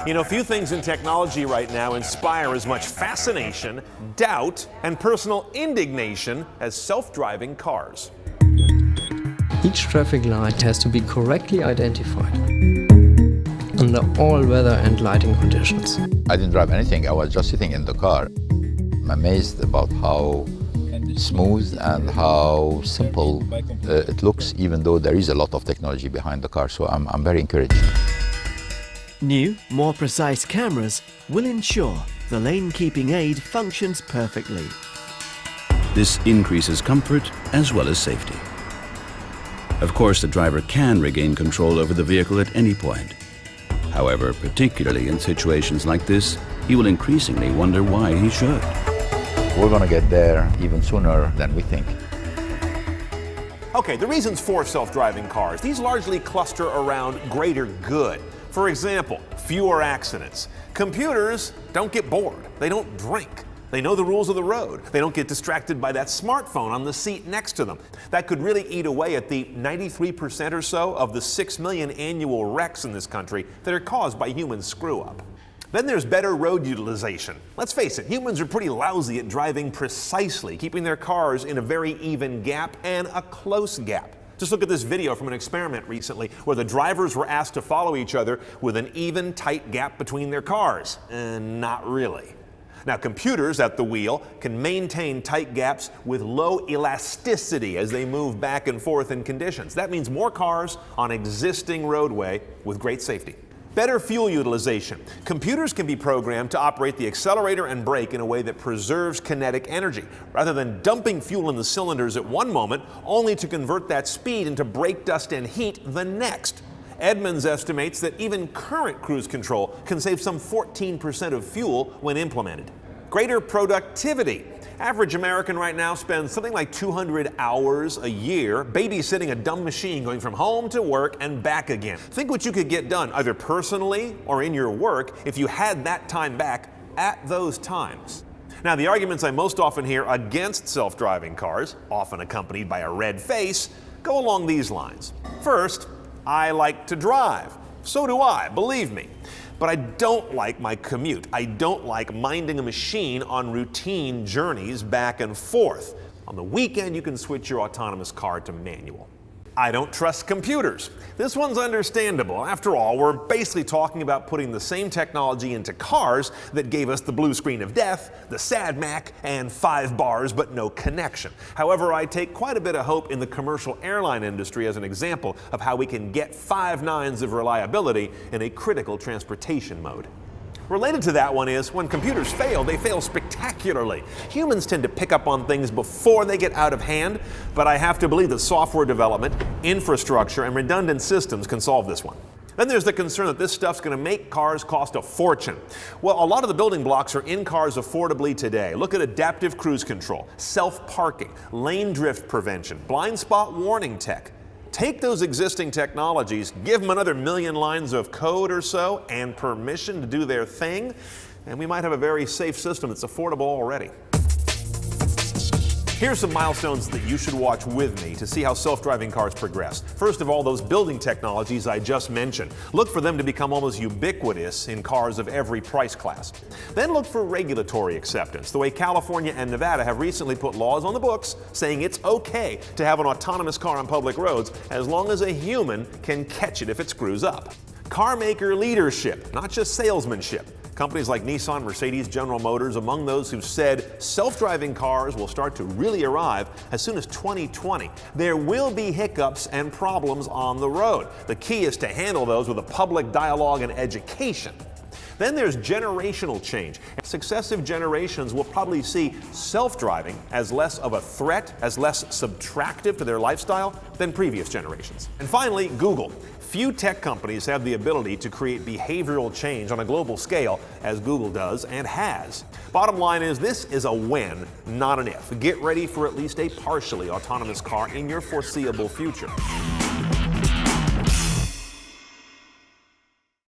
You know, few things in technology right now inspire as much fascination, doubt, and personal indignation as self-driving cars. Each traffic light has to be correctly identified under all weather and lighting conditions. I didn't drive anything, I was just sitting in the car. I'm amazed about how smooth and how simple it looks, even though there is a lot of technology behind the car, so I'm very encouraged. New, more precise cameras will ensure the lane-keeping aid functions perfectly. This increases comfort as well as safety. Of course, the driver can regain control over the vehicle at any point. However, particularly in situations like this, he will increasingly wonder why he should. We're going to get there even sooner than we think. Okay, the reasons for self-driving cars, these largely cluster around greater good. For example, fewer accidents. Computers don't get bored. They don't drink. They know the rules of the road. They don't get distracted by that smartphone on the seat next to them. That could really eat away at the 93% or so of the 6 million annual wrecks in this country that are caused by human screw-up. Then there's better road utilization. Let's face it, humans are pretty lousy at driving precisely, keeping their cars in a very even gap and a close gap. Just look at this video from an experiment recently where the drivers were asked to follow each other with an even, tight gap between their cars. Not really. Now, computers at the wheel can maintain tight gaps with low elasticity as they move back and forth in conditions. That means more cars on existing roadway with great safety. Better fuel utilization. Computers can be programmed to operate the accelerator and brake in a way that preserves kinetic energy, rather than dumping fuel in the cylinders at one moment, only to convert that speed into brake dust and heat the next. Edmunds estimates that even current cruise control can save some 14% of fuel when implemented. Greater productivity. Average American right now spends something like 200 hours a year babysitting a dumb machine going from home to work and back again. Think what you could get done either personally or in your work if you had that time back at those times. Now, the arguments I most often hear against self-driving cars, often accompanied by a red face, go along these lines. First, I like to drive. So do I, believe me. But I don't like my commute. I don't like minding a machine on routine journeys back and forth. On the weekend, you can switch your autonomous car to manual. I don't trust computers. This one's understandable. After all, we're basically talking about putting the same technology into cars that gave us the blue screen of death, the sad Mac, and 5 bars but no connection. However, I take quite a bit of hope in the commercial airline industry as an example of how we can get 5 nines of reliability in a critical transportation mode. Related to that one is, when computers fail, they fail spectacularly. Humans tend to pick up on things before they get out of hand, but I have to believe that software development, infrastructure, and redundant systems can solve this one. Then there's the concern that this stuff's going to make cars cost a fortune. Well, a lot of the building blocks are in cars affordably today. Look at adaptive cruise control, self-parking, lane drift prevention, blind spot warning tech. Take those existing technologies, give them another 1 million lines of code or so and permission to do their thing, and we might have a very safe system that's affordable already. Here's some milestones that you should watch with me to see how self-driving cars progress. First of all, those building technologies I just mentioned. Look for them to become almost ubiquitous in cars of every price class. Then look for regulatory acceptance, the way California and Nevada have recently put laws on the books saying it's okay to have an autonomous car on public roads as long as a human can catch it if it screws up. Car maker leadership, not just salesmanship. Companies like Nissan, Mercedes, General Motors, among those who've said self-driving cars will start to really arrive as soon as 2020. There will be hiccups and problems on the road. The key is to handle those with a public dialogue and education. Then there's generational change. Successive generations will probably see self-driving as less of a threat, as less subtractive to their lifestyle than previous generations. And finally, Google. Few tech companies have the ability to create behavioral change on a global scale as Google does and has. Bottom line is, this is a when, not an if. Get ready for at least a partially autonomous car in your foreseeable future.